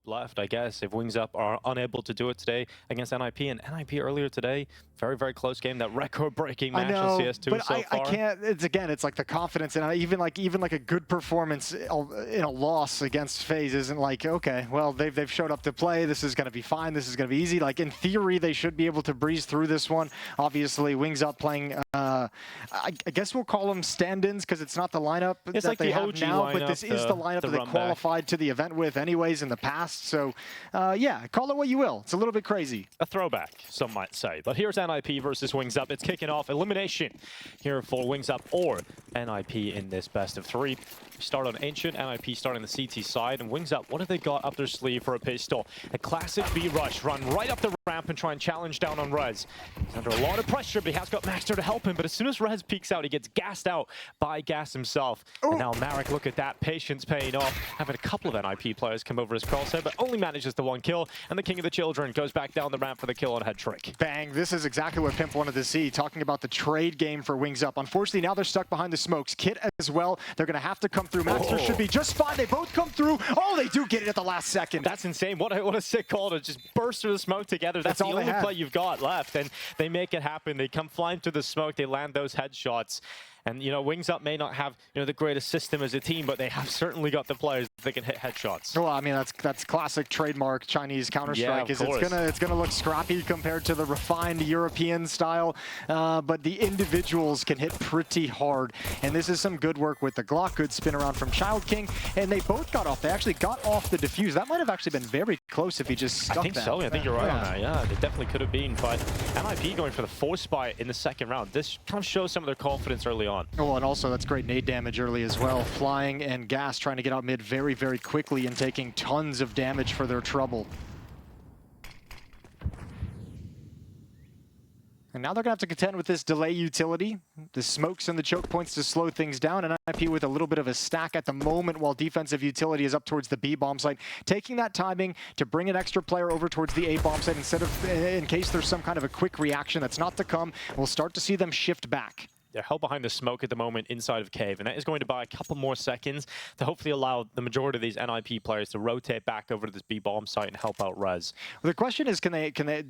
left, I guess, if Wings Up are unable to do it today against NiP. And NiP earlier today, very, very close game. That record-breaking match on CS2 but so far. I can't. It's like the confidence, and even like a good performance in a loss against FaZe isn't like, okay, well they've showed up to play. This is going to be fine. This is going to be easy. Like in theory, they should be able to breeze through this one. Obviously, Wings Up playing. I guess we'll call them stand-ins because it's not the lineup it's that like they the have OG now, lineup, but this is the lineup that they qualified to the event with anyways in the past. So yeah, call it what you will. It's a little bit crazy. A throwback, some might say. But here's NiP versus Wings Up. It's kicking off. Elimination here for Wings Up or NiP in this best of 3. We start on Ancient, NiP starting the CT side, and Wings Up, what have they got up their sleeve for a pistol? A classic B rush, run right up the ramp and try and challenge down on Rez. He's under a lot of pressure, but he has got Maxter to help him, but as soon as Rez peeks out, he gets gassed out by Gas himself. Ooh. And now Marek, look at that, patience paying off, having a couple of NiP players come over his crosshair, but only manages the 1 kill, and the King of the Children goes back down the ramp for the kill on Head Trick. Bang, this is exactly what Pimp wanted to see, talking about the trade game for Wings Up. Unfortunately, now they're stuck behind the smokes. Kit as well, they're going to have to come through. Maxter should be just fine. They both come through. Oh, they do get it at the last second. That's insane. What a sick call to just burst through the smoke together. That's the only play you've got left, and they make it happen. They come flying through the smoke. They land those headshots. And, you know, Wings Up may not have, you know, the greatest system as a team, but they have certainly got the players that can hit headshots. Well, I mean, that's classic trademark Chinese Counter-Strike. Yeah, it's gonna look scrappy compared to the refined European style, but the individuals can hit pretty hard. And this is some good work with the Glock, good spin around from Child King, and they both got off. They actually got off the defuse. That might have actually been very close if he just stuck that. I think so. I think you're right on that. Yeah, they definitely could have been. But NiP going for the 4th spot in the 2nd round. This kind of shows some of their confidence early on. Oh, and also that's great nade damage early as well. Flying and Gas trying to get out mid very, very quickly and taking tons of damage for their trouble. And now they're going to have to contend with this delay utility. The smokes and the choke points to slow things down. And NiP with a little bit of a stack at the moment while defensive utility is up towards the B bomb site. Taking that timing to bring an extra player over towards the A bomb site instead of, in case there's some kind of a quick reaction that's not to come, we'll start to see them shift back. They're held behind the smoke at the moment inside of Cave, and that is going to buy a couple more seconds to hopefully allow the majority of these NiP players to rotate back over to this B-bomb site and help out Rez. Well, the question is, can they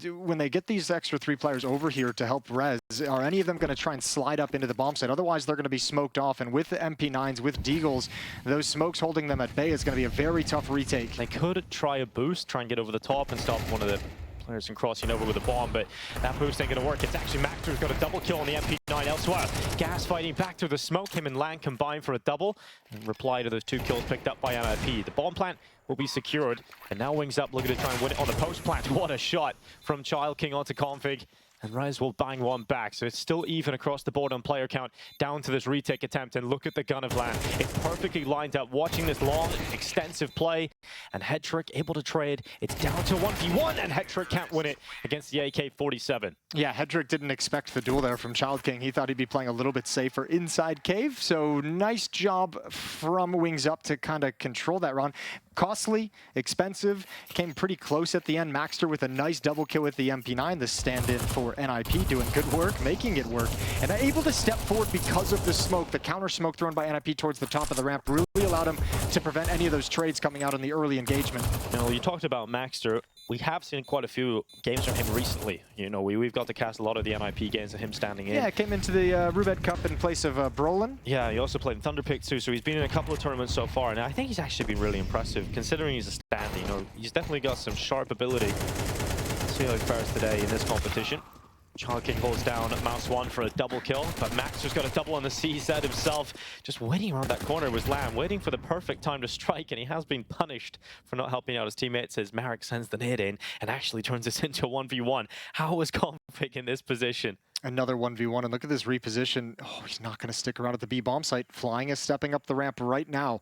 when they get these extra 3 players over here to help Rez, are any of them going to try and slide up into the bomb site? Otherwise, they're going to be smoked off, and with the MP9s, with Deagles, those smokes holding them at bay is going to be a very tough retake. They could try a boost, try and get over the top and stop one of the players from crossing over with a bomb, but that boost ain't going to work. It's actually Maxter who's got a double kill on the MP9 elsewhere. Gas fighting back through the smoke. Him and Lang combined for a double in reply to those 2 kills picked up by NiP. The bomb plant will be secured, and now Wings Up looking to try and win it on the post plant. What a shot from Child King onto Config. And Rez will bang one back, so it's still even across the board on player count down to this retake attempt, and look at the gun of Land. It's perfectly lined up, watching this long, extensive play, and Head Trick able to trade. It's down to 1v1, and Head Trick can't win it against the AK-47. Yeah, Head Trick didn't expect the duel there from Child King. He thought he'd be playing a little bit safer inside Cave, so nice job from Wings Up to kind of control that round. Costly, expensive, came pretty close at the end. Maxter with a nice double kill with the MP9, the stand-in for NiP, doing good work, making it work, and able to step forward because of the smoke. The counter smoke thrown by NiP towards the top of the ramp really allowed him to prevent any of those trades coming out in the early engagement. Now, you talked about Maxter. We have seen quite a few games from him recently. You know, we've got to cast a lot of the NiP games of him standing in. Yeah, came into the Rubed Cup in place of Brolin. Yeah, he also played in Thunderpick too, so he's been in a couple of tournaments so far, and I think he's actually been really impressive, considering he's a standing. You know, he's definitely got some sharp ability. Let's see how he fares today in this competition. Child King holds down Mouse 1 for a double kill, but Maxter's got a double on the C side himself. Just waiting around that corner was Lamb, waiting for the perfect time to strike, and he has been punished for not helping out his teammates as Marek sends the nade in and actually turns this into a 1v1. How was Config in this position? Another 1v1, and look at this reposition. Oh, he's not going to stick around at the B bomb site. Flying is stepping up the ramp right now.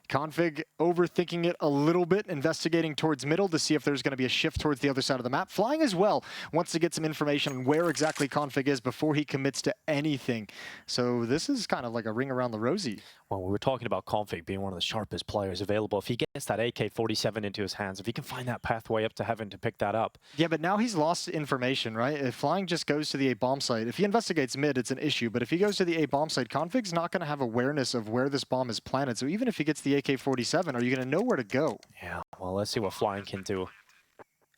Config overthinking it a little bit, investigating towards middle to see if there's going to be a shift towards the other side of the map. Flying as well wants to get some information on where exactly Config is before he commits to anything. So this is kind of like a ring around the rosy. Well, we were talking about Config being one of the sharpest players available. If he gets that AK-47 into his hands, if he can find that pathway up to heaven to pick that up. Yeah, but now he's lost information, right? If Flying just goes to the A bomb site, if he investigates mid, it's an issue. But if he goes to the A bomb site, Config's not going to have awareness of where this bomb is planted. So even if he gets the AK-47, are you going to know where to go? Yeah, well, let's see what Flying can do.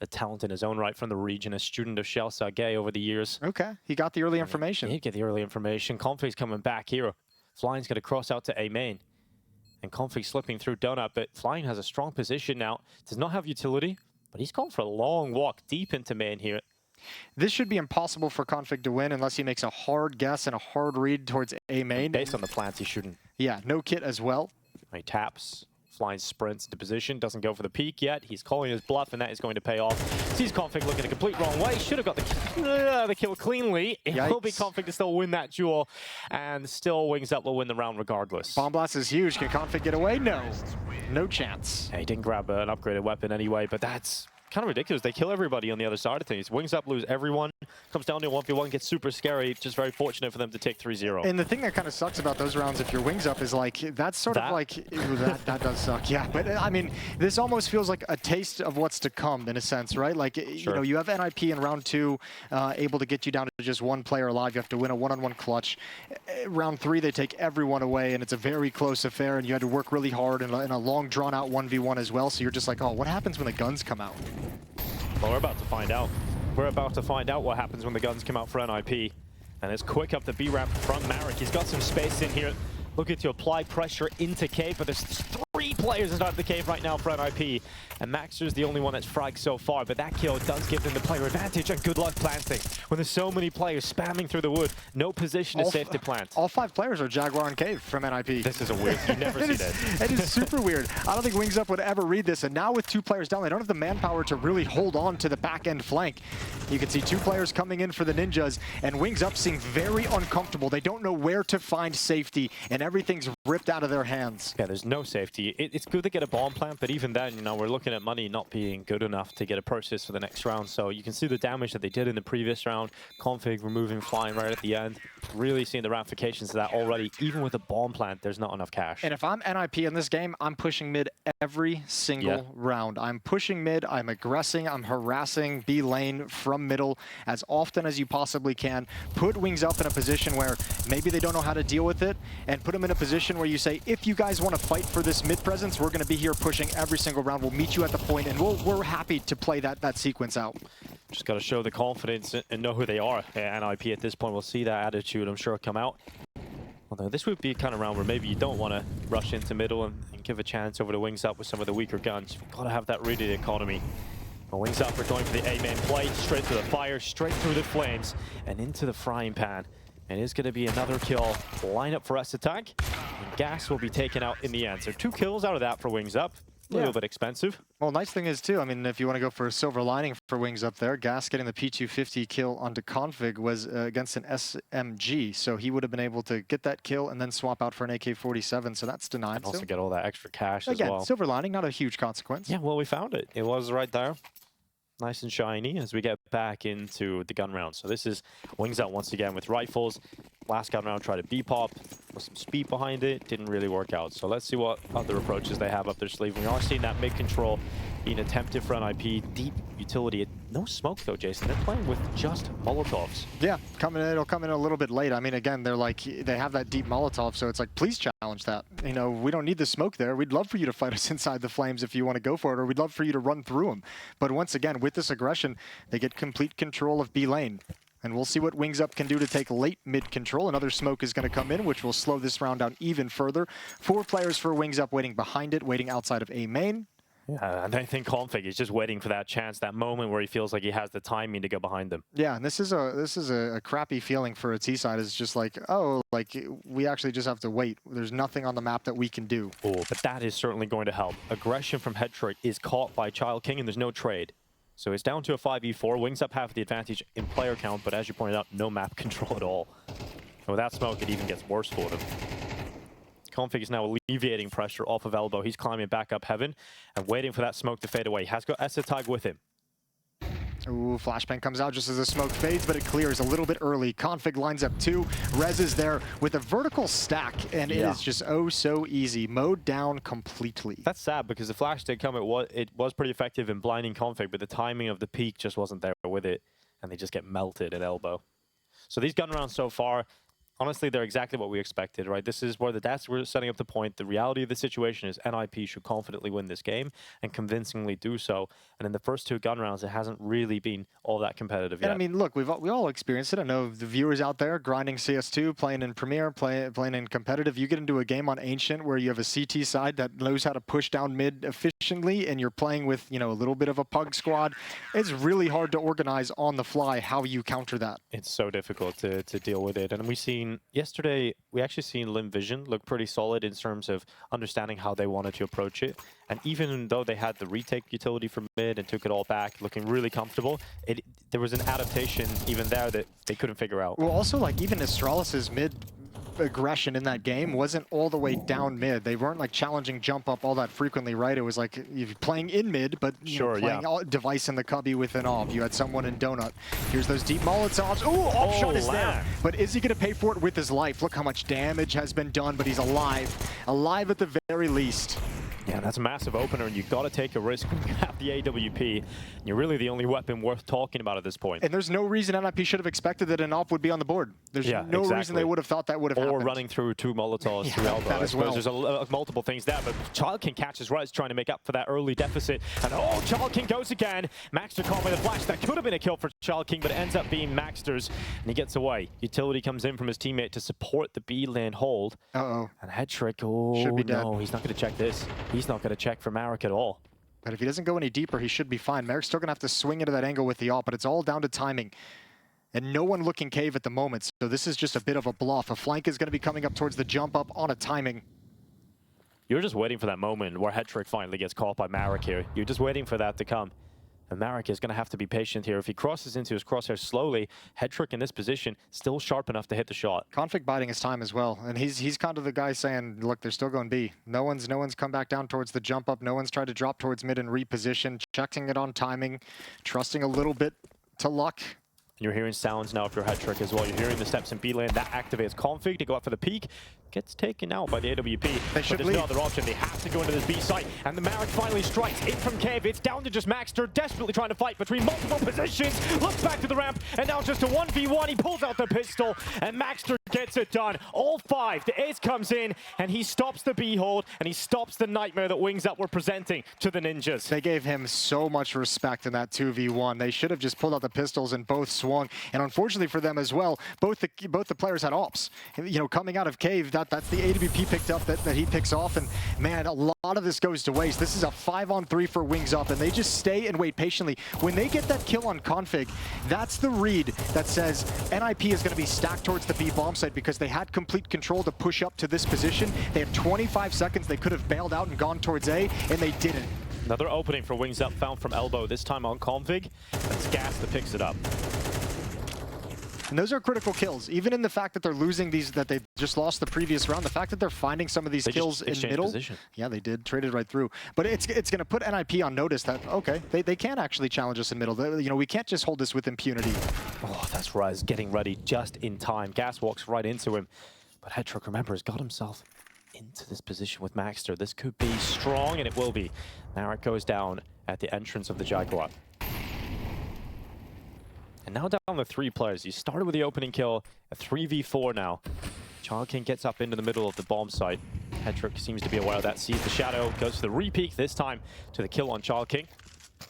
A talent in his own right from the region, a student of Shanghai over the years. Okay, he got the early information. He did get the early information. Config's coming back here. Flying's going to cross out to A main. And Config slipping through donut, but Flying has a strong position now. Does not have utility, but he's gone for a long walk deep into main here. This should be impossible for Config to win unless he makes a hard guess and a hard read towards A main. Based on the plants he's shooting. Yeah, no kit as well. He taps. Flying sprints into position, doesn't go for the peak yet. He's calling his bluff, and that is going to pay off. Sees Config looking a complete wrong way. Should have got the kill cleanly. It will be Config to still win that duel, and still Wings Up will win the round regardless. Bomb blast is huge. Can Config get away? No. No chance. Yeah, he didn't grab an upgraded weapon anyway, but that's kind of ridiculous. They kill everybody on the other side of things. Wings Up lose everyone. Comes down to a 1v1, gets super scary. Just very fortunate for them to take 3-0. And the thing that kind of sucks about those rounds, if your Wings Up, is like, that's sort of like, ew, that does suck. Yeah, but I mean, this almost feels like a taste of what's to come in a sense, right? Like, you know, you have NiP in round 2, able to get you down to just one player alive. You have to win a one-on-one clutch. Round 3, they take everyone away, and it's a very close affair, and you had to work really hard in a long, drawn-out 1v1 as well. So you're just like, oh, what happens when the guns come out? Well, we're about to find out. We're about to find out what happens when the guns come out for NiP. And it's quick up the B ramp from Marek. He's got some space in here. Looking to apply pressure into cave, but there's 3 players inside the cave right now for NiP. And Maxter's the only one that's fragged so far, but that kill does give them the player advantage, and good luck planting. When there's so many players spamming through the wood, no position is safe to plant. All 5 players are Jaguar and Cave from NiP. This is a weird, you never see that. It is super weird. I don't think Wings Up would ever read this, and now with 2 players down, they don't have the manpower to really hold on to the back end flank. You can see 2 players coming in for the Ninjas, and Wings Up seem very uncomfortable. They don't know where to find safety, and everything's ripped out of their hands. Yeah, there's no safety. It's good to get a bomb plant, but even then, you know, we're looking at money not being good enough to get a purchase for the next round. So you can see the damage that they did in the previous round. Config removing Flying right at the end. Really seeing the ramifications of that already. Even with a bomb plant, there's not enough cash. And if I'm NiP in this game, I'm pushing mid every single round. I'm pushing mid, I'm aggressing, I'm harassing B lane from middle as often as you possibly can. Put Wings Up in a position where maybe they don't know how to deal with it, and put them in a position where you say, if you guys want to fight for this mid presence, we're going to be here pushing every single round. We'll meet you at the point, and we're happy to play that sequence out. Just got to show the confidence and know who they are. NiP at this point, we'll see that attitude, I'm sure, come out. Although this would be a kind of round where maybe you don't want to rush into middle and give a chance over the Wings Up with some of the weaker guns. You've got to have that rated economy. Well, Wings Up are going for the A main play, straight through the fire, straight through the flames, and into the frying pan. And it's going to be another kill. Line up for us attack, and Gas will be taken out in the end. So 2 kills out of that for Wings Up. A little bit expensive. Well, nice thing is, too, I mean, if you want to go for a silver lining for Wings Up there, Gas getting the P250 kill onto Config was against an SMG, so he would have been able to get that kill and then swap out for an AK-47, so that's denied. And also get all that extra cash as well. Again, silver lining, not a huge consequence. Yeah, well, we found it. It was right there. Nice and shiny as we get back into the gun round. So this is Wings Up once again with rifles. Last gun round tried a B-pop with some speed behind it. Didn't really work out. So let's see what other approaches they have up their sleeve. We are seeing that mid-control being attempted for NiP. Deep utility. No smoke though, Jason. They're playing with just Molotovs. Yeah, it'll come in a little bit late. I mean, again, they have that deep Molotov, so it's like, please challenge that. You know, we don't need the smoke there. We'd love for you to fight us inside the flames if you want to go for it, or we'd love for you to run through them. But once again, with this aggression, they get complete control of B lane. And we'll see what Wings Up can do to take late mid-control. Another smoke is going to come in, which will slow this round down even further. 4 players for Wings Up waiting behind it, waiting outside of A main. Yeah, and I think Config is just waiting for that chance, that moment where he feels like he has the timing to go behind them. Yeah, and this is a crappy feeling for a T side. It's just like, oh, like we actually just have to wait. There's nothing on the map that we can do. Oh, but that is certainly going to help. Aggression from Headshot is caught by Child King, and there's no trade. So it's down to a 5v4. Wings Up have the advantage in player count, but as you pointed out, no map control at all. And without smoke, it even gets worse for them. Config is now alleviating pressure off of Elbow. He's climbing back up heaven and waiting for that smoke to fade away. He has got Esatag with him. Ooh, flashbang comes out just as the smoke fades, but it clears a little bit early. Config lines up 2. Rez is there with a vertical stack, and it is just oh so easy. Mowed down completely. That's sad because the flash did come. It was pretty effective in blinding Config, but the timing of the peak just wasn't there with it, and they just get melted at elbow. So these gun rounds so far, honestly, they're exactly what we expected, right? This is where we're setting up the point. The reality of the situation is NiP should confidently win this game and convincingly do so. And in the first 2 gun rounds, it hasn't really been all that competitive yet. And I mean, look, we all experienced it. I know the viewers out there grinding CS2, playing in Premier, playing in competitive. You get into a game on Ancient where you have a CT side that knows how to push down mid efficiently, and you're playing with, you know, a little bit of a pug squad. It's really hard to organize on the fly how you counter that. It's so difficult to deal with it. And yesterday, we actually seen Lim Vision look pretty solid in terms of understanding how they wanted to approach it. And even though they had the retake utility for mid and took it all back, looking really comfortable, there was an adaptation even there that they couldn't figure out. Well, also, like, even Astralis' mid aggression in that game wasn't all the way down mid. They weren't like challenging jump up all that frequently, right? It was like you're playing in mid, but playing device in the cubby with an AWP. You had someone in donut. Here's those deep Molotovs. Ooh, AWP shot is there. But is he going to pay for it with his life? Look how much damage has been done, but he's alive. Alive at the very least. Yeah, that's a massive opener, and you've got to take a risk when you have the AWP. You're really the only weapon worth talking about at this point. And there's no reason NiP should have expected that an AWP would be on the board. There's no reason they would have thought that would have happened. Or running through 2 Molotovs through elbow. That as well. There's multiple things there, but ChildKing catches Res trying to make up for that early deficit. And ChildKing goes again. Maxter caught with a flash. That could have been a kill for ChildKing, but it ends up being Maxter's, and he gets away. Utility comes in from his teammate to support the B lane hold. Uh-oh. And head trick, should be dead. No, he's not going to check this. He's not going to check for Marek at all. But if he doesn't go any deeper, he should be fine. Marek's still going to have to swing into that angle with the AWP, but it's all down to timing. And no one looking cave at the moment, so this is just a bit of a bluff. A flank is going to be coming up towards the jump up on a timing. You're just waiting for that moment where head trick finally gets caught by Marek here. You're just waiting for that to come. And Marek is going to have to be patient here. If he crosses into his crosshair slowly, head trick in this position, still sharp enough to hit the shot. Config biding his time as well. And he's kind of the guy saying, look, they're still going B. No one's come back down towards the jump up. No one's tried to drop towards mid and reposition, checking it on timing, trusting a little bit to luck. And you're hearing sounds now of your head trick as well. You're hearing the steps in B lane. That activates Config to go up for the peak. Gets taken out by the AWP. They should but there's no other option. They have to go into this B site. And the Marek finally strikes in from Cave. It's down to just Maxter, desperately trying to fight between multiple positions. Looks back to the ramp, and now just a 1v1. He pulls out the pistol, and Maxter gets it done. All 5. The ace comes in, and he stops the B hold, and he stops the nightmare that Wings Up were presenting to the Ninjas. They gave him so much respect in that 2v1. They should have just pulled out the pistols and both swung. And unfortunately for them as well, both the players had AWPs. You know, coming out of Cave, that's the AWP picked up that he picks off. And man, a lot of this goes to waste. This is a 5-on-3 for Wings Up, and they just stay and wait patiently. When they get that kill on Config, that's the read that says NiP is going to be stacked towards the B bomb site because they had complete control to push up to this position. They had 25 seconds. They could have bailed out and gone towards A, and they didn't. Another opening for Wings Up found from elbow, this time on Config. It's Gas that picks it up. And those are critical kills. Even in the fact that they're losing these, that they just lost the previous round, the fact that they're finding some of these kills in middle. Position. Yeah, they did. Traded right through. But it's going to put NiP on notice that, okay, they can actually challenge us in middle. You know, we can't just hold this with impunity. Oh, that's Raz getting ready just in time. Gas walks right into him. But Headtrick, remember, has got himself into this position with Maxter. This could be strong, and it will be. Marek goes down at the entrance of the Jaguar. And now down to 3 players. You started with the opening kill, a 3v4 now. ChildKing gets up into the middle of the bomb site. Headtrick seems to be aware of that, sees the shadow, goes for the re-peek, this time to the kill on ChildKing.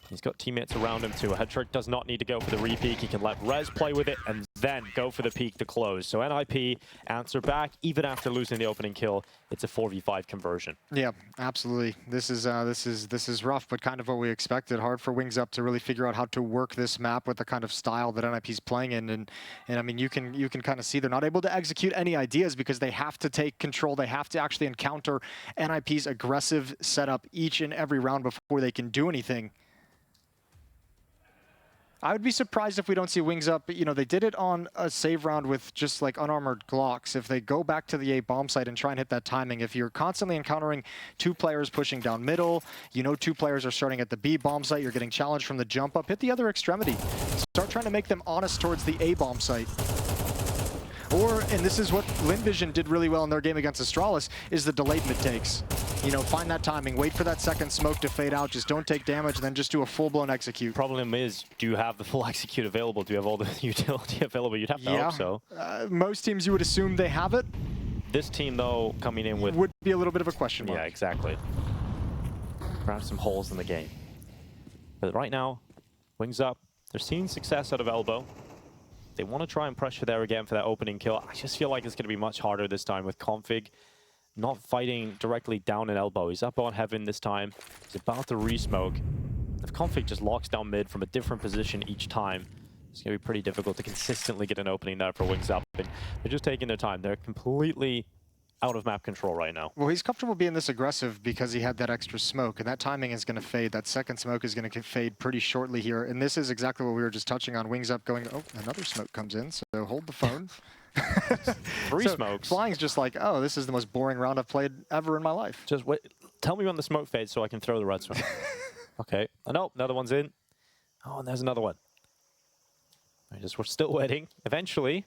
He's got teammates around him too. Headtrick does not need to go for the re-peek. He can let Rez play with it and then go for the peek to close. So NiP answer back, even after losing the opening kill. It's a 4v5 conversion. Yeah, absolutely. This is rough, but kind of what we expected. Hard for Wings Up to really figure out how to work this map with the kind of style that NiP's playing in. And I mean, you can kind of see they're not able to execute any ideas because they have to take control. They have to actually encounter NiP's aggressive setup each and every round before they can do anything. I would be surprised if we don't see Wings Up. You know, they did it on a save round with just like unarmored Glocks. If they go back to the A bomb site and try and hit that timing, if you're constantly encountering 2 players pushing down middle, you know 2 players are starting at the B bomb site, you're getting challenged from the jump up, hit the other extremity. Start trying to make them honest towards the A bomb site. Or, and this is what Linvision did really well in their game against Astralis, is the delayed mid takes. You know, find that timing, wait for that second smoke to fade out, just don't take damage, and then just do a full-blown execute. Problem is, do you have the full execute available? Do you have all the utility available? You'd have to hope so. Most teams you would assume they have it. This team, though, coming in with... would be a little bit of a question mark. Yeah, exactly. Perhaps some holes in the game. But right now, Wings Up. They're seeing success out of Elbow. They want to try and pressure there again for that opening kill. I just feel like it's going to be much harder this time with Config not fighting directly down in Elbow. He's up on Heaven this time. He's about to re-smoke. If Config just locks down mid from a different position each time, it's going to be pretty difficult to consistently get an opening there for Wings Up. And they're just taking their time. They're completely out of map control right now. Well, he's comfortable being this aggressive because he had that extra smoke, and that timing is going to fade. That second smoke is going to fade pretty shortly here, and this is exactly what we were just touching on. Wings Up going, oh, another smoke comes in, so hold the phone. 3 smokes. Flying's just like, oh, this is the most boring round I've played ever in my life. Just wait. Tell me when the smoke fades so I can throw the red smoke. Okay. Oh, no, another one's in. Oh, and there's another one. We're still waiting. Eventually,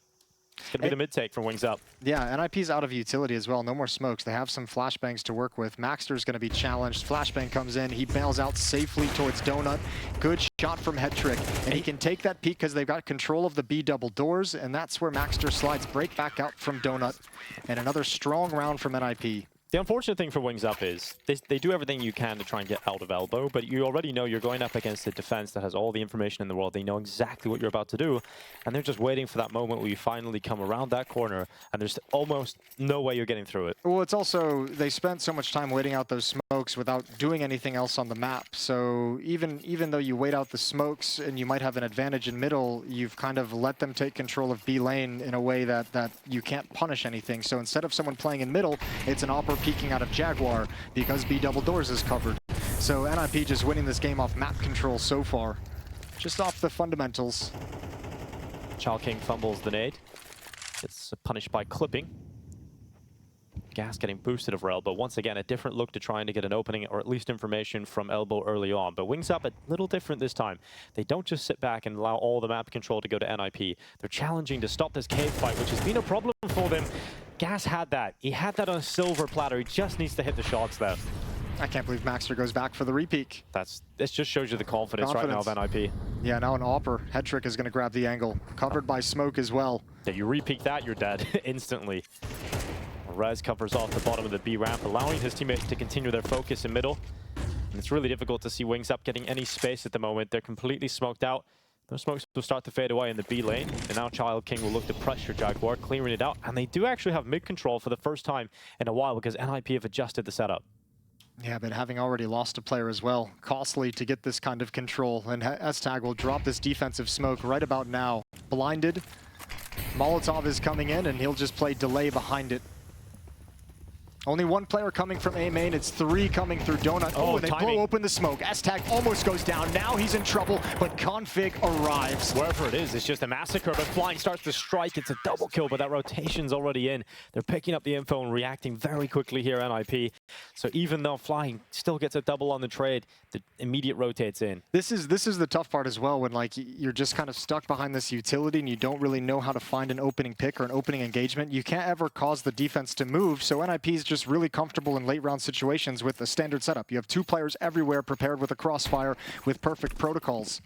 it's going to be the mid-take from Wings Up. Yeah, NiP's out of utility as well. No more smokes. They have some flashbangs to work with. Maxter's going to be challenged. Flashbang comes in. He bails out safely towards Donut. Good shot from Headtrick. And he can take that peek because they've got control of the B double doors, and that's where Maxter slides break back out from Donut. And another strong round from NiP. The unfortunate thing for Wings Up is they do everything you can to try and get out of Elbow, but you already know you're going up against a defense that has all the information in the world. They know exactly what you're about to do, and they're just waiting for that moment where you finally come around that corner, and there's almost no way you're getting through it. Well, it's also, they spent so much time waiting out those smokes without doing anything else on the map. So even though you wait out the smokes and you might have an advantage in middle, you've kind of let them take control of B lane in a way that you can't punish anything. So instead of someone playing in middle, it's an Opper peeking out of Jaguar because B double doors is covered. So NiP just winning this game off map control so far. Just off the fundamentals. Child King fumbles the nade. Gets punished by clipping. Gas getting boosted over Elbow. Once again, a different look to trying to get an opening or at least information from Elbow early on. But Wings Up a little different this time. They don't just sit back and allow all the map control to go to NiP. They're challenging to stop this cave fight, which has been a problem for them. Gas had that. He had that on a silver platter. He just needs to hit the shots there. I can't believe Maxter goes back for the repeak. This just shows you the confidence right now of NiP. Yeah, now an Opper. Headtrick is going to grab the angle. Covered by smoke as well. Yeah, you repeak that, you're dead instantly. Rez covers off the bottom of the B ramp, allowing his teammates to continue their focus in middle. And it's really difficult to see Wings Up getting any space at the moment. They're completely smoked out. Those smokes will start to fade away in the B lane. And now Child King will look to pressure Jaguar, clearing it out. And they do actually have mid control for the first time in a while because NiP have adjusted the setup. Yeah, but having already lost a player as well, costly to get this kind of control. And S-Tag will drop this defensive smoke right about now. Blinded. Molotov is coming in, and he'll just play delay behind it. Only 1 player coming from A main. It's 3 coming through Donut. Oh, and they blow open the smoke. S-Tag almost goes down. Now he's in trouble, but Config arrives. Wherever it is, it's just a massacre, but Flying starts to strike. It's a double kill, but that rotation's already in. They're picking up the info and reacting very quickly here, NiP. So even though Flying still gets a double on the trade, the immediate rotates in. This is the tough part as well, when like you're just kind of stuck behind this utility and you don't really know how to find an opening pick or an opening engagement. You can't ever cause the defense to move, so NiP's just really comfortable in late round situations with a standard setup. You have 2 players everywhere prepared with a crossfire with perfect protocols.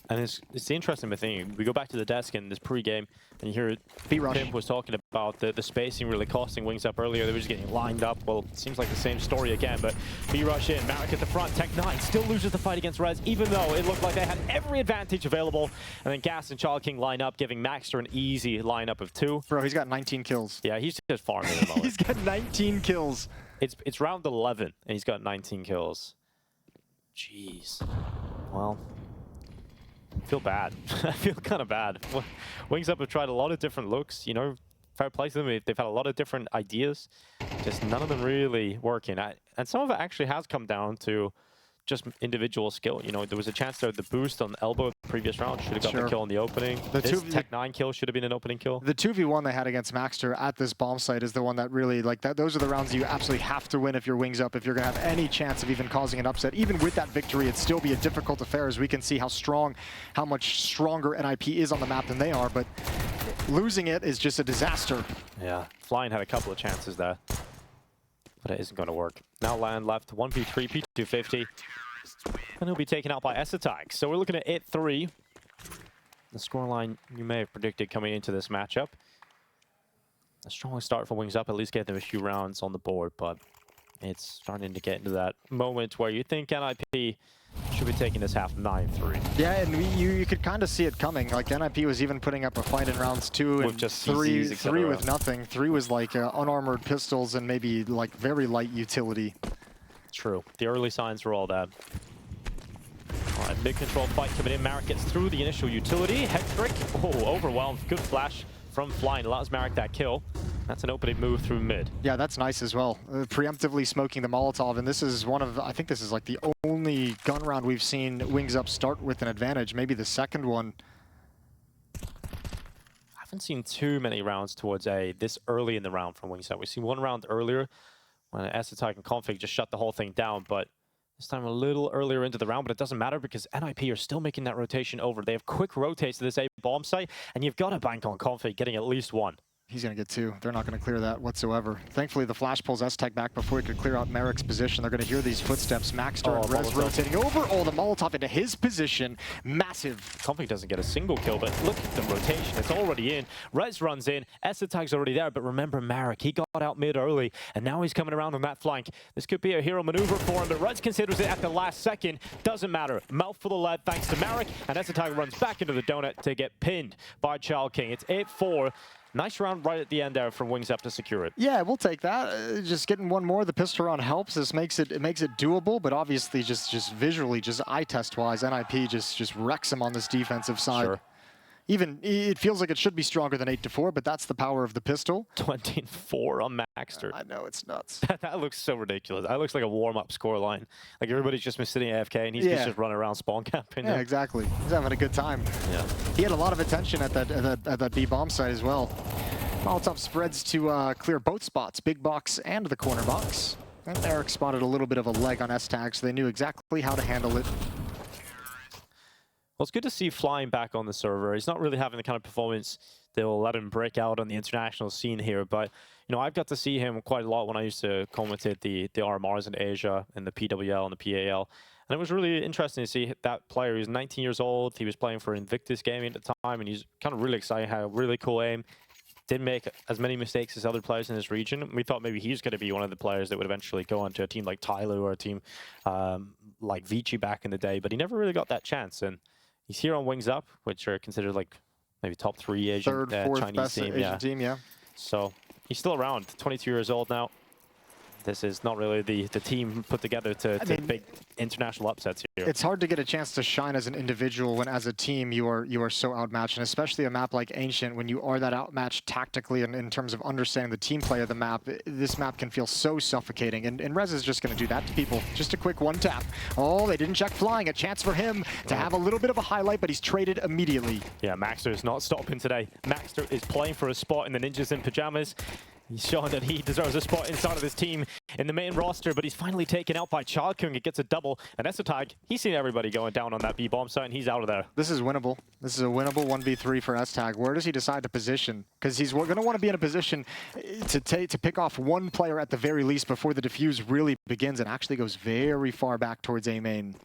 And it's the interesting thing. We go back to the desk in this pre-game, and you hear Pimp was talking about the spacing really costing Wings Up earlier. They were just getting lined up. Well, it seems like the same story again, but B-Rush in. Marek at the front. Tech9 still loses the fight against Rez, even though it looked like they had every advantage available. And then Gas and Child King line up, giving Maxter an easy lineup of 2. Bro, he's got 19 kills. Yeah, he's just farming at the moment. He's got 19 kills. It's round 11, and he's got 19 kills. Jeez. Well, I feel bad. I feel kind of bad. Wings Up have tried a lot of different looks, you know, fair play to them. They've had a lot of different ideas, just none of them really working. And some of it actually has come down to just individual skill. You know, there was a chance there. The boost on elbow the previous round should have got the kill in the opening. This Tech 9 kill should have been an opening kill. The 2v1 they had against Maxter at this bomb site is the one that really, like, those are the rounds you absolutely have to win if your wings up, if you're going to have any chance of even causing an upset. Even with that victory, it'd still be a difficult affair, as we can see how much stronger NiP is on the map than they are, but losing it is just a disaster. Yeah, Flying had a couple of chances there, but it isn't going to work. Now Land left 1v3, P250, and he'll be taken out by Attack. So we're looking at 8-3. The scoreline you may have predicted coming into this matchup. A strong start for Wings Up, at least get them a few rounds on the board, but it's starting to get into that moment where you think NiP should be taking this half 9-3. Yeah, and you could kind of see it coming. Like, NiP was even putting up a fight in rounds 2 and just three CCs, with nothing. 3 was like unarmored pistols and maybe like very light utility. True. The early signs were all that. All right, mid-control fight coming in. Marek gets through the initial utility. Hex-trick. Oh, overwhelmed. Good flash from Flying. Allows Marek that kill. That's an opening move through mid. Yeah, that's nice as well. Preemptively smoking the Molotov, and this is one of, I think this is like the only gun round we've seen Wings Up start with an advantage, maybe the second one. I haven't seen too many rounds towards A this early in the round from Wings Up. We've seen one round earlier when Attack and Config just shut the whole thing down, but this time a little earlier into the round, but it doesn't matter because NiP are still making that rotation over. They have quick rotates to this A bomb site, and you've got to bank on Config getting at least one. He's going to get 2. They're not going to clear that whatsoever. Thankfully, the flash pulls S-Tech back before he could clear out Marek's position. They're going to hear these footsteps. Maxter and Rez rotating over. Oh, the Molotov into his position. Massive. Config doesn't get a single kill, but look at the rotation. It's already in. Rez runs in. S-Attack's already there, but remember Marek. He got out mid early, and now he's coming around on that flank. This could be a hero maneuver for him, but Rez considers it at the last second. Doesn't matter. Mouthful of lead thanks to Marek, and S-Attack runs back into the donut to get pinned by Child King. It's 8-4. Nice round right at the end there from Wings Up to secure it. Yeah, we'll take that. Just getting one more. The pistol round helps. This makes it doable, but obviously just visually, just eye test wise, NiP just wrecks him on this defensive side. Sure. Even it feels like it should be stronger than 8-4, but that's the power of the pistol. 24 on Maxter. I know, it's nuts. That looks so ridiculous. That looks like a warm-up score line. Like everybody's just been sitting AFK and he's just running around spawn camping. Yeah, exactly. He's having a good time. Yeah. He had a lot of attention at that B bomb site as well. Molotov spreads to clear both spots, big box and the corner box. And Eric spotted a little bit of a leg on S-Tag, so they knew exactly how to handle it. Well, it's good to see Flying back on the server. He's not really having the kind of performance that will let him break out on the international scene here, but you know, I've got to see him quite a lot when I used to commentate the RMRs in Asia and the PWL and the PAL. And it was really interesting to see that player. He was 19 years old. He was playing for Invictus Gaming at the time, and he's kind of really exciting, had a really cool aim. Didn't make as many mistakes as other players in this region. We thought maybe he's going to be one of the players that would eventually go on to a team like Tyloo or a team like Vici back in the day, but he never really got that chance. And he's here on Wings Up, which are considered like maybe top 3 Asian, third, fourth Chinese best team. Asian team, yeah. So he's still around, 22 years old now. This is not really the team put together to big international upsets here. It's hard to get a chance to shine as an individual when, as a team, you are so outmatched, and especially a map like Ancient, when you are that outmatched tactically and in terms of understanding the team play of the map. This map can feel so suffocating, and Rez is just going to do that to people. Just a quick one tap. Oh, they didn't check Flying. A chance for him to have a little bit of a highlight, but he's traded immediately. Yeah, Maxter is not stopping today. Maxter is playing for a spot in the Ninjas in Pajamas. He's shown that he deserves a spot inside of this team in the main roster, but he's finally taken out by Child King. It gets a double, and S-Tag, he's seen everybody going down on that B-bomb site, and he's out of there. This is winnable. This is a winnable 1v3 for S-Tag. Where does he decide to position? Because he's going to want to be in a position to pick off one player at the very least before the defuse really begins, and actually goes very far back towards A main.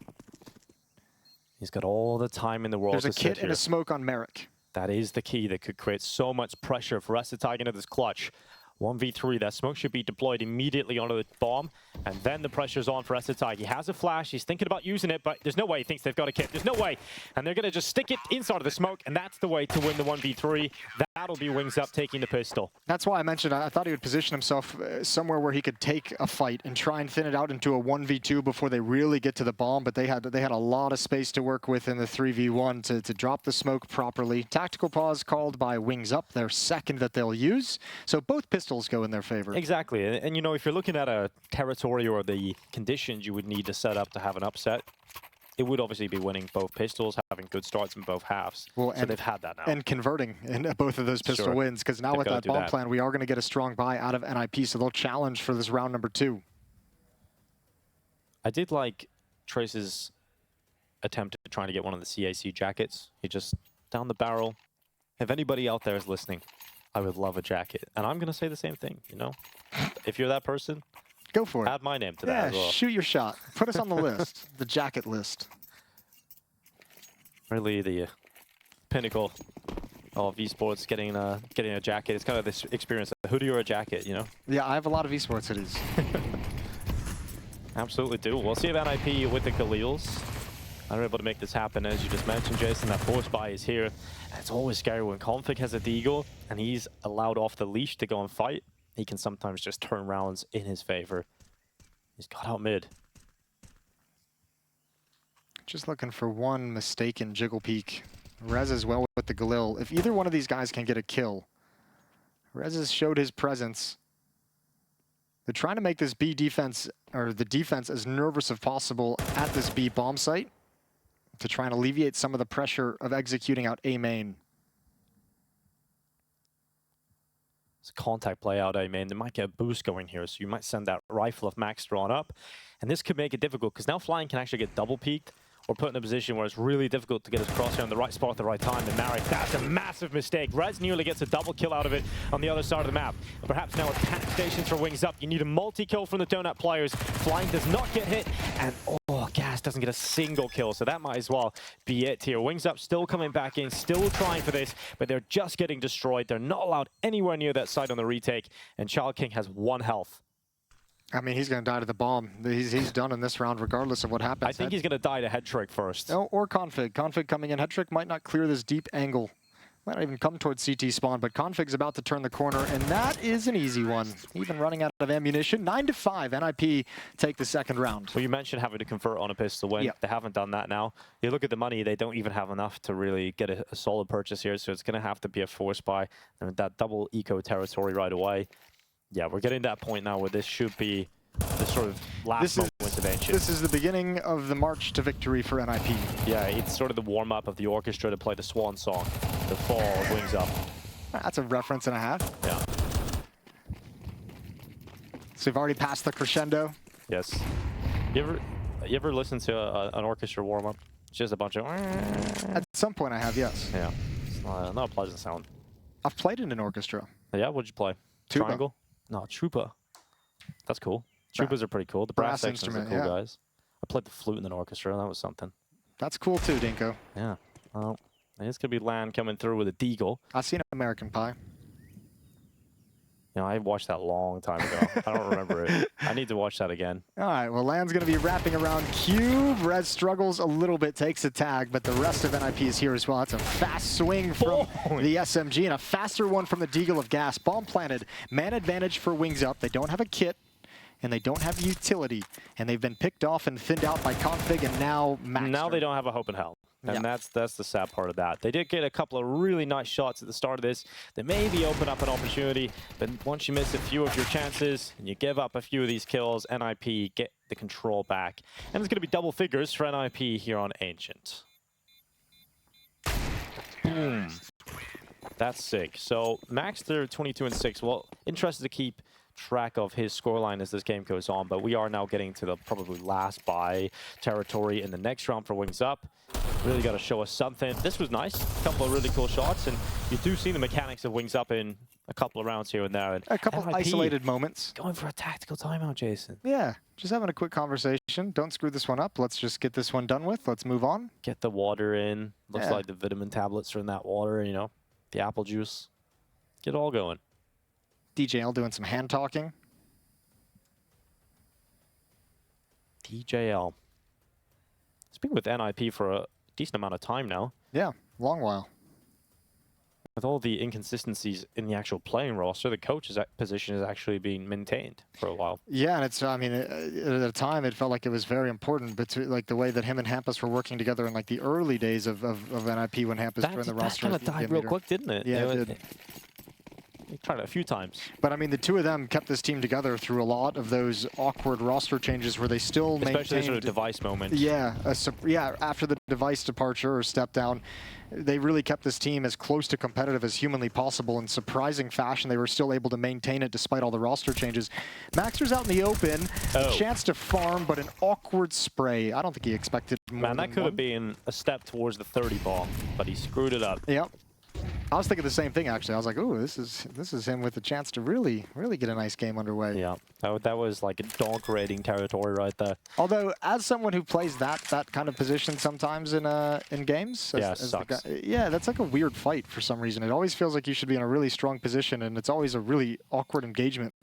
He's got all the time in the world. There's a kit and a smoke on Marek. That is the key that could create so much pressure for S-Tag into this clutch. 1v3, that smoke should be deployed immediately onto the bomb, and then the pressure's on for S-Tag. He has a flash, he's thinking about using it, but there's no way he thinks they've got a kit. There's no way. And they're going to just stick it inside of the smoke, and that's the way to win the 1v3. that'll be Wings Up taking the pistol. That's why I mentioned I thought he would position himself somewhere where he could take a fight and try and thin it out into a 1v2 before they really get to the bomb. But they had a lot of space to work with in the 3v1 to drop the smoke properly. Tactical pause called by Wings Up, their second that they'll use. So both pistols go in their favor. Exactly. And you know, if you're looking at a territory or the conditions you would need to set up to have an upset, it would obviously be winning both pistols, having good starts in both halves. Well, so they've had that now. And converting in both of those pistol wins, because now with that bomb plan, we are going to get a strong buy out of NiP, so they'll challenge for this round number 2. I did like Trace's attempt at trying to get one of the CAC jackets. He just down the barrel. If anybody out there is listening, I would love a jacket. And I'm going to say the same thing, you know? If you're that person, go for it. Add my name to that as well. Shoot your shot. Put us on the list, the jacket list. Really the pinnacle of esports, getting a jacket. It's kind of this experience, a hoodie or a jacket, you know? Yeah, I have a lot of esports hoodies. Absolutely do. We'll see if NiP with the Khalils are able to make this happen. As you just mentioned, Jason, that force buy is here. And it's always scary when Config has a deagle and he's allowed off the leash to go and fight. He can sometimes just turn rounds in his favor. He's got out mid. Just looking for one mistaken jiggle peek. Rez as well with the Galil. If either one of these guys can get a kill, Rez has showed his presence. They're trying to make this B defense, or the defense, as nervous as possible at this B bomb site to try and alleviate some of the pressure of executing out A main. It's a contact play out A main. They might get a boost going here, so you might send that rifle of Max drawn up. And this could make it difficult, because now Flying can actually get double peeked or put in a position where it's really difficult to get his crosshair in the right spot at the right time. And Marek, that's a massive mistake. Rez nearly gets a double kill out of it on the other side of the map. And perhaps now with panic stations for Wings Up, you need a multi-kill from the Donut players. Flying does not get hit, and Gas doesn't get a single kill, so that might as well be it here. Wings Up still coming back in, still trying for this, but they're just getting destroyed. They're not allowed anywhere near that site on the retake, and Child King has 1 health. I mean, he's going to die to the bomb. He's done in this round regardless of what happens. I think he's going to die to head trick first. No, or Config. Config coming in. Head trick might not clear this deep angle. Might not even come towards CT spawn, but Config's about to turn the corner, and that is an easy one. Even running out of ammunition. 9-5, NiP take the second round. Well, you mentioned having to convert on a pistol win. Yep. They haven't done that now. You look at the money, they don't even have enough to really get a solid purchase here, so it's going to have to be a force buy. And that double eco territory right away. Yeah, we're getting to that point now where this should be the sort of last moment of Ancient. This is the beginning of the march to victory for NiP. Yeah, it's sort of the warm-up of the orchestra to play the swan song, the fall of Wings Up. That's a reference and a half. Yeah. So we've already passed the crescendo. Yes. You ever listen to an orchestra warm-up? It's just a bunch of... At some point I have, yes. Yeah. It's not a pleasant sound. I've played in an orchestra. Yeah, what'd you play? Tuba. Triangle? No, Trupa. That's cool. Tubas are pretty cool. The brass sections are cool, guys. I played the flute in an orchestra. That was something. That's cool too, Dinko. Yeah. Well, it's going to be Lan coming through with a deagle. I've seen American Pie. You know, I watched that a long time ago. I don't remember it. I need to watch that again. All right, well, Lan's going to be wrapping around Cube. Rez struggles a little bit, takes a tag, but the rest of NiP is here as well. That's a fast swing from the SMG and a faster one from the Deagle of Gas. Bomb planted. Man advantage for Wings Up. They don't have a kit, and they don't have utility, and they've been picked off and thinned out by Config, and now Max. Now they don't have a hope in hell. And that's the sad part of that. They did get a couple of really nice shots at the start of this that maybe open up an opportunity, but once you miss a few of your chances and you give up a few of these kills, NiP get the control back. And it's going to be double figures for NiP here on Ancient. Boom. That's sick. So Max, they're 22-6. Well, interested to keep track of his scoreline as this game goes on, but we are now getting to the probably last buy territory in the next round for Wings Up. Really got to show us something. This was nice. A couple of really cool shots, and you do see the mechanics of Wings Up in a couple of rounds here and there. And a couple of isolated moments. Going for a tactical timeout, Jason. Yeah, just having a quick conversation. Don't screw this one up. Let's just get this one done with. Let's move on. Get the water in. Looks like the vitamin tablets are in that water, you know, the apple juice. Get it all going. DJL doing some hand talking. DJL. It's been with NiP for a decent amount of time now. Yeah, long while. with all the inconsistencies in the actual playing roster, the coach's position is actually being maintained for a while. Yeah, and it's, I mean, at the time, it felt like it was very important, but like the way that him and Hampus were working together in like the early days of NiP when Hampus joined the roster. That kind of died real quick, didn't it? Yeah, it did. We tried it a few times. But I mean, the two of them kept this team together through a lot of those awkward roster changes where they still maintained... Especially sort of device moment. Yeah, yeah, after the device departure or step down, they really kept this team as close to competitive as humanly possible. In surprising fashion, they were still able to maintain it despite all the roster changes. Maxter's out in the open, chance to farm, but an awkward spray. I don't think he expected more Man, that could have been a step towards the 30 ball, but he screwed it up. Yep. I was thinking the same thing, actually. I was like, "Ooh, this is him with a chance to really get a nice game underway." Yeah, that was like a dog rating territory right there. Although, as someone who plays that kind of position sometimes in games, sucks. Yeah, that's like a weird fight for some reason. It always feels like you should be in a really strong position, and it's always a really awkward engagement.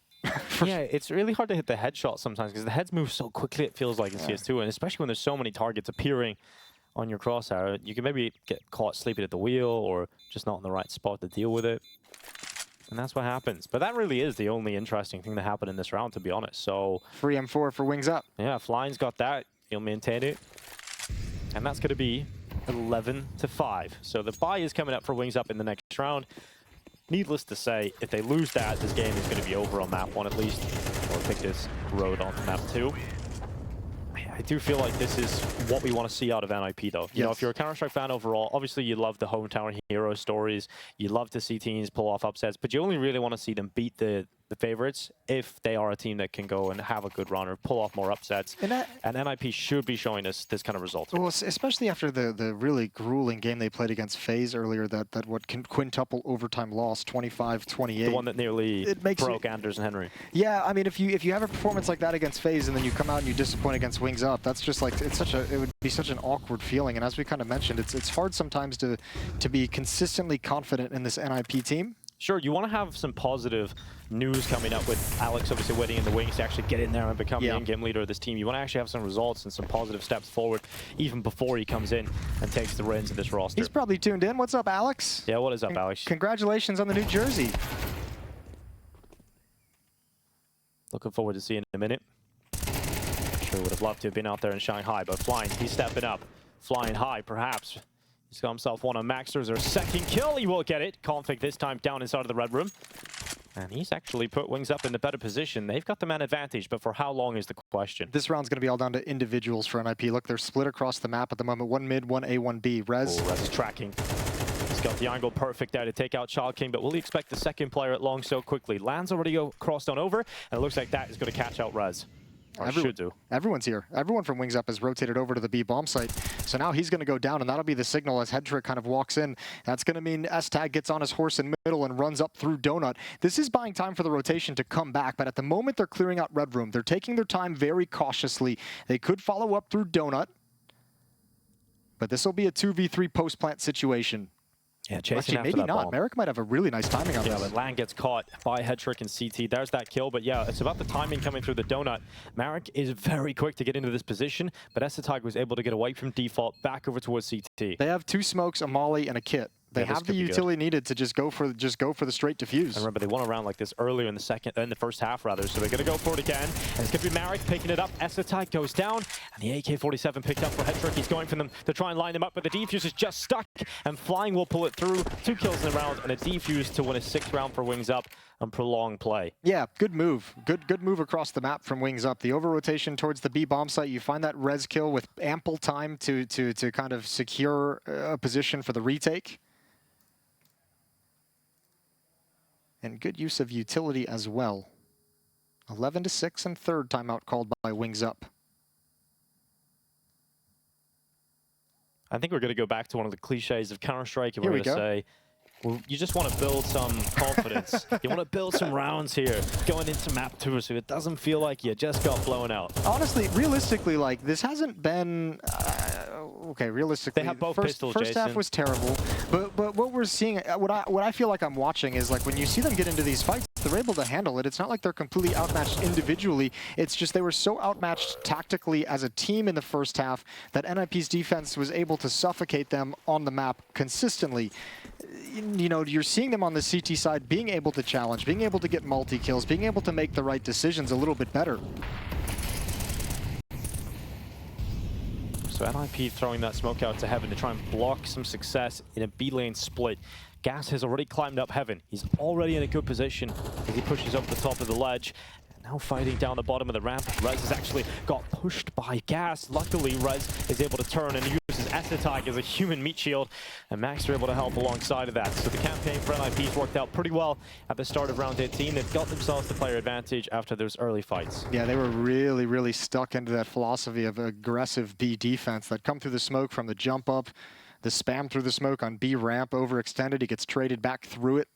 Yeah, it's really hard to hit the headshot sometimes because the heads move so quickly. It feels like in CS2, and especially when there's so many targets appearing on your crosshair, you can maybe get caught sleeping at the wheel or just not in the right spot to deal with it. And that's what happens. But that really is the only interesting thing that happened in this round, to be honest. So free M4 for Wings Up. Yeah, Flying's got that. He'll maintain it. And that's going to be 11-5. So the bye is coming up for Wings Up in the next round. Needless to say, if they lose that, this game is going to be over on map 1 at least. Or pick this road on map 2. I do feel like this is what we want to see out of NiP, though. You know, if you're a Counter-Strike fan overall, obviously you love the hometown hero stories. You love to see teams pull off upsets, but you only really want to see them beat the favorites if they are a team that can go and have a good run or pull off more upsets. And NiP should be showing us this kind of result. Well, especially after the really grueling game they played against FaZe earlier, that quintuple overtime loss, 25-28. The one that nearly broke Anders and Henry. Yeah, I mean, if you have a performance like that against FaZe and then you come out and you disappoint against Wings Up, that's just like, it would be such an awkward feeling. And as we kind of mentioned, it's hard sometimes to be consistently confident in this NiP team. Sure, you want to have some positive news coming up with Alex obviously waiting in the wings to actually get in there and become the in-game leader of this team. You want to actually have some results and some positive steps forward even before he comes in and takes the reins of this roster. He's probably tuned in. What's up, Alex? Yeah, what is up, Alex? Congratulations on the new jersey. Looking forward to seeing it in a minute. Sure would have loved to have been out there in Shanghai, but Flying, he's stepping up. Flying high, perhaps. He's got himself one on Maxter's, or second kill. He will get it. Config this time down inside of the red room. And he's actually put Wings Up in the better position. They've got the man advantage, but for how long is the question? This round's going to be all down to individuals for NiP. Look, they're split across the map at the moment. One mid, one A, one B. Rez. Rez is tracking. He's got the angle perfect there to take out Child King, but will he expect the second player at long so quickly? Land's already crossed on over, and it looks like that is going to catch out Rez. Everyone's here. Everyone from Wings Up has rotated over to the B bomb site. So now he's going to go down, and that'll be the signal as Headtrick kind of walks in. That's going to mean S-Tag gets on his horse in middle and runs up through Donut. This is buying time for the rotation to come back, but at the moment they're clearing out Red Room. They're taking their time very cautiously. They could follow up through Donut, but this will be a 2v3 post-plant situation. Yeah, chasing actually, maybe not. Merrick might have a really nice timing on this. Yeah, but Land gets caught by Headtrick and CT. There's that kill, but yeah, it's about the timing coming through the donut. Merrick is very quick to get into this position, but S-Tag was able to get away from default back over towards CT. They have 2 smokes, a molly, and a kit. They have the utility needed to just go for the straight defuse. And remember, they won a round like this earlier in the first half rather, so they're going to go for it again. And it's going to be Marek picking it up. S-Tag goes down, and the AK-47 picked up for Headtrick. He's going for them to try and line them up, but the defuse is just stuck, and Flying will pull it through. 2 kills in the round, and a defuse to win a 6th round for Wings Up and prolonged play. Yeah, good move. Good move across the map from Wings Up. The over-rotation towards the B bomb site. You find that res kill with ample time to kind of secure a position for the retake. And good use of utility as well. 11-6 and 3rd timeout called by Wings Up. I think we're going to go back to one of the cliches of Counter-Strike, and we're going to say, well, you just want to build some confidence. You want to build some rounds here going into map 2 so it doesn't feel like you just got blown out. Honestly, realistically, like, this hasn't been... okay, realistically, they have both first half was terrible, but what we're seeing, what I feel like I'm watching is, like, when you see them get into these fights, they're able to handle it. It's not like they're completely outmatched individually. It's just they were so outmatched tactically as a team in the first half that NiP's defense was able to suffocate them on the map consistently. you know, you're seeing them on the CT side being able to challenge, being able to get multi-kills, being able to make the right decisions a little bit better. So NiP throwing that smoke out to Heaven to try and block some success in a B lane split. Gas has already climbed up Heaven. He's already in a good position as he pushes up the top of the ledge. Now fighting down the bottom of the ramp. Rez has actually got pushed by Gas. Luckily, Rez is able to turn and uses S-Attack as a human meat shield, and Max are able to help alongside of that. So the campaign for NiP's worked out pretty well at the start of round 18. They've got themselves the player advantage after those early fights. Yeah, they were really stuck into that philosophy of aggressive B defense that come through the smoke from the jump up, the spam through the smoke on B ramp, overextended. He gets traded back through it.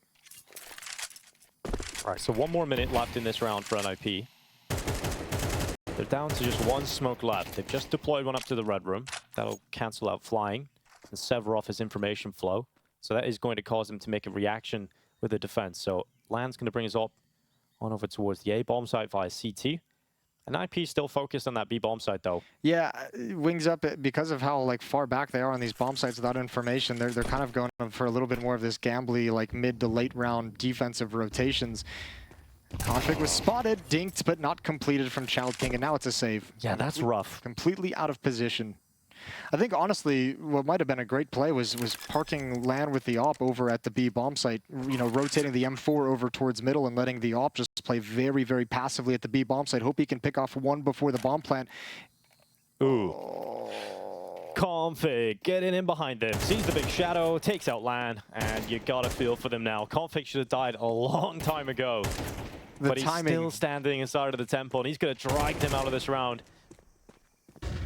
All right, so 1 more minute left in this round for NiP. They're down to just 1 smoke left. They've just deployed one up to the red room. That'll cancel out flying and sever off his information flow. So that is going to cause him to make a reaction with the defense. So Land's going to bring his op on over towards the A bomb site via CT. And NiP still focused on that B bomb site though. Yeah, Wings Up, because of how like far back they are on these bomb sites without information, they're kind of going for a little bit more of this gambly, like mid to late round defensive rotations. Config was spotted, dinked, but not completed from Child King, and now it's a save. Yeah, that's rough. Completely out of position. I think, honestly, what might have been a great play was parking Land with the op over at the B bomb site, you know, rotating the M4 over towards middle and letting the op just play very passively at the B bomb site. Hope he can pick off 1 before the bomb plant. Ooh. Config getting in behind them, sees the big shadow, takes out Lan, and you gotta feel for them now. Config should have died a long time ago. But he's still standing inside of the temple, and he's going to drag them out of this round.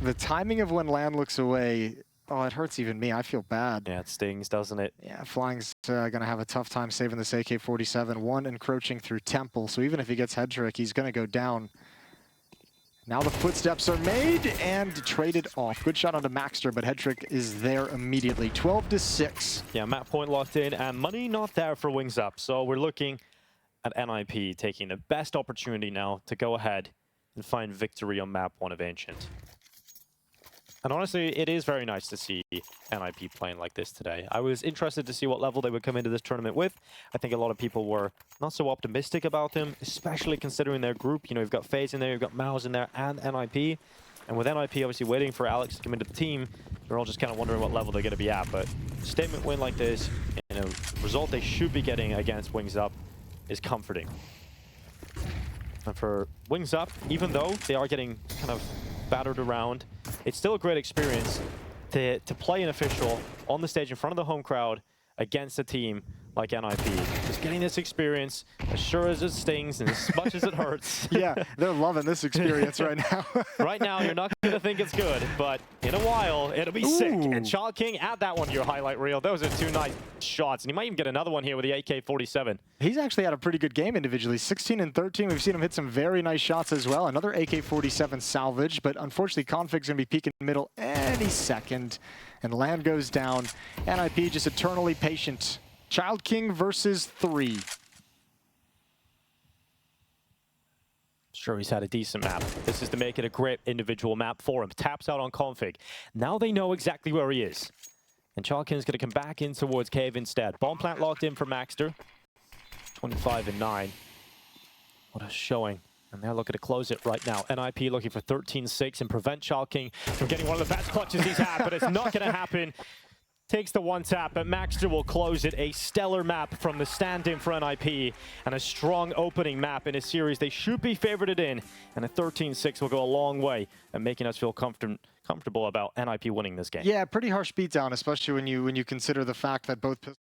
The timing of when Land looks away, oh, it hurts even me. I feel bad. Yeah, it stings, doesn't it? Yeah, Flying's going to have a tough time saving this AK-47. 1 encroaching through temple, so even if he gets head trick, he's going to go down. Now the footsteps are made and traded off. Good shot onto Maxter, but head trick is there immediately. 12-6. Yeah, map point locked in, and money not there for Wings Up. So we're looking at NiP taking the best opportunity now to go ahead and find victory on map 1 of Ancient. And honestly, it is very nice to see NiP playing like this today. I was interested to see what level they would come into this tournament with. I think a lot of people were not so optimistic about them, especially considering their group. You know, you've got FaZe in there, you've got Mouse in there, and NiP. And with NiP obviously waiting for Alex to come into the team, they're all just kind of wondering what level they're going to be at. But statement win like this, in a result they should be getting against Wings Up, is comforting. And for Wings Up, even though they are getting kind of battered around, it's still a great experience to play an official on the stage in front of the home crowd against a team like NiP. Just getting this experience, as sure as it stings and as much as it hurts. Yeah, they're loving this experience right now. Right now, you're not going to think it's good, but in a while, it'll be sick. And Child King, add that one to your highlight reel. Those are 2 nice shots, and he might even get another one here with the AK-47. He's actually had a pretty good game individually. 16 and 13. We've seen him hit some very nice shots as well. Another AK-47 salvage, but unfortunately, Config's going to be peeking middle any second, and Land goes down. NiP just eternally patient. Child King versus 3. Sure, he's had a decent map. This is to make it a great individual map for him. Taps out on Config. Now they know exactly where he is. And Child King's going to come back in towards Cave instead. Bomb plant locked in for Maxter. 25 and 9. What a showing. And they're looking to close it right now. NiP looking for 13-6 and prevent Child King from getting one of the best clutches he's had, but it's not going to happen. Takes the 1 tap, but Maxter will close it. A stellar map from the stand-in for NiP, and a strong opening map in a series they should be favorited in. And a 13-6 will go a long way at making us feel comfortable about NiP winning this game. Yeah, pretty harsh beatdown, especially when you consider the fact that both